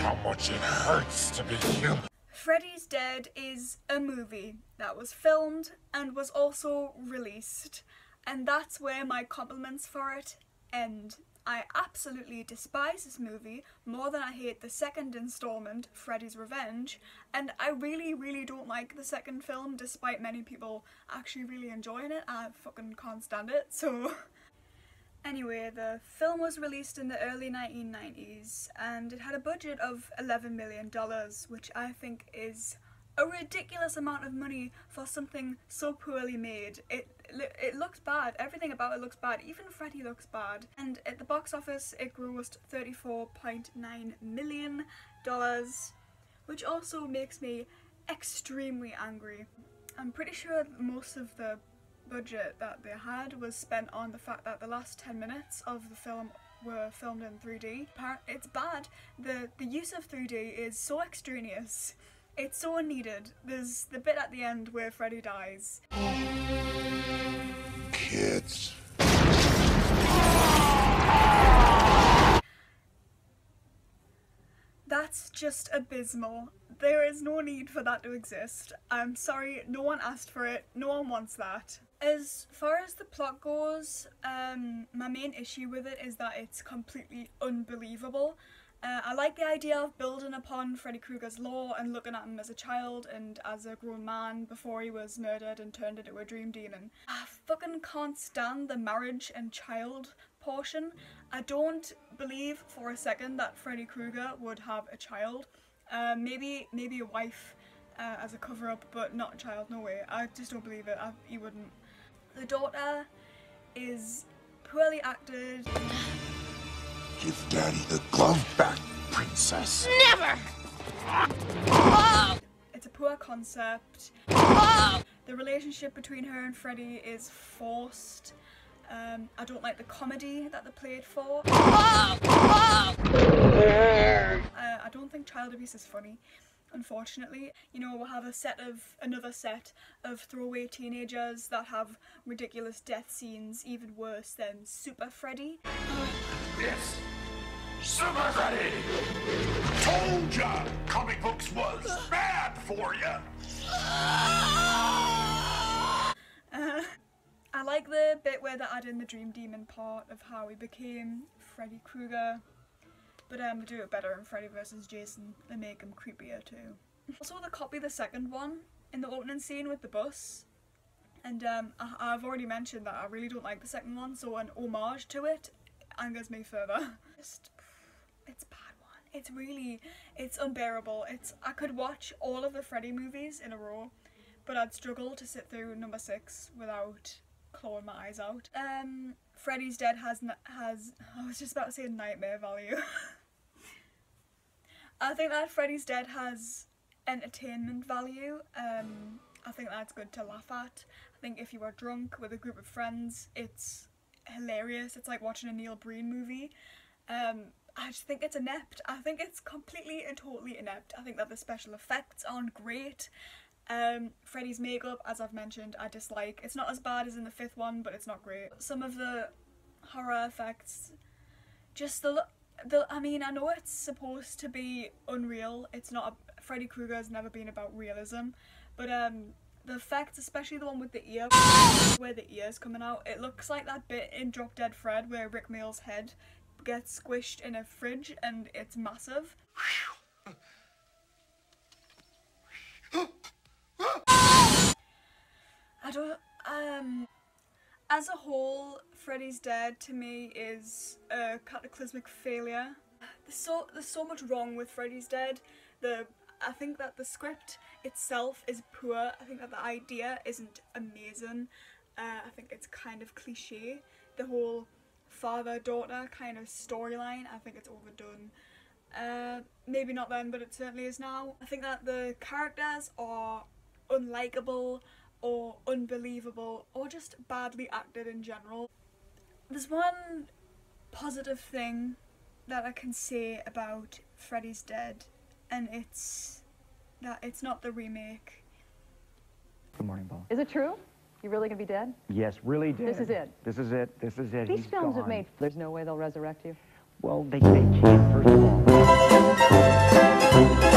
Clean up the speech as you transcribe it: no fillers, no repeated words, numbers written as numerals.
how much it hurts to be human. Freddy's Dead is a movie that was filmed and was also released, and that's where my compliments for it end. I absolutely despise this movie more than I hate the second installment, Freddy's Revenge, and I really don't like the second film despite many people actually really enjoying it. I fucking can't stand it, so... Anyway, the film was released in the early 1990s and it had a budget of $11 million, which I think is a ridiculous amount of money for something so poorly made. It looks bad, everything about it looks bad, even Freddy looks bad. And at the box office it grossed $34.9 million, which also makes me extremely angry. I'm pretty sure most of the budget that they had was spent on the fact that the last 10 minutes of the film were filmed in 3D. It's bad. The use of 3D is so extraneous. It's so unneeded. There's the bit at the end where Freddy dies. Kids. That's just abysmal. There is no need for that to exist. I'm sorry, no one asked for it, no one wants that. As far as the plot goes, my main issue with it is that it's completely unbelievable. I like the idea of building upon Freddy Krueger's lore and looking at him as a child and as a grown man before he was murdered and turned into a dream demon. I fucking can't stand the marriage and child portion. I don't believe for a second that Freddy Krueger would have a child. Maybe a wife as a cover-up, but not a child, no way. I just don't believe it. He wouldn't. The daughter is poorly acted. Give Daddy the glove back, Princess. Never! It's a poor concept. The relationship between her and Freddy is forced. I don't like the comedy that they played for. I don't think child abuse is funny, unfortunately. You know, we'll have another set of throwaway teenagers that have ridiculous death scenes even worse than Super Freddy. Yes, Super Freddy! Told ya! Comic books was bad for ya! I like the bit where they add in the Dream Demon part of how he became Freddy Krueger, but they do it better in Freddy vs. Jason. They make him creepier too. Also, they copy the second one in the opening scene with the bus, and I've already mentioned that I really don't like the second one, so an homage to it angers me further. It's a bad one. It's unbearable. I could watch all of the Freddy movies in a row, but I'd struggle to sit through number 6 without clawing my eyes out. Freddy's Dead has I was just about to say nightmare value. I think that Freddy's Dead has entertainment value. I think that's good to laugh at. I think if you are drunk with a group of friends, it's hilarious. It's like watching a Neil Breen movie. I just think it's inept. I think it's completely and totally inept. I think that the special effects aren't great. Freddy's makeup, as I've mentioned, I dislike. It's not as bad as in the 5th one, but it's not great. Some of the horror effects, just I mean, I know it's supposed to be unreal. It's not. Freddy Krueger has never been about realism, but the effects, especially the one with the ear, where the ear's coming out, it looks like that bit in Drop Dead Fred where Rick Mayall's head gets squished in a fridge and it's massive. As a whole, Freddy's Dead to me is a cataclysmic failure. There's so much wrong with Freddy's Dead. I think that the script itself is poor. I think that the idea isn't amazing. I think it's kind of cliche. The whole father-daughter kind of storyline, I think it's overdone. Maybe not then, but it certainly is now. I think that the characters are unlikable or unbelievable or just badly acted in general. There's one positive thing that I can say about Freddy's Dead, and it's that it's not the remake. Good morning, Paul. Is it true? You really gonna be dead? Yes, really dead. This is it? This is it. This is it. These He's films gone. have made... There's no way they'll resurrect you? Well, they can't, first of all. Bye.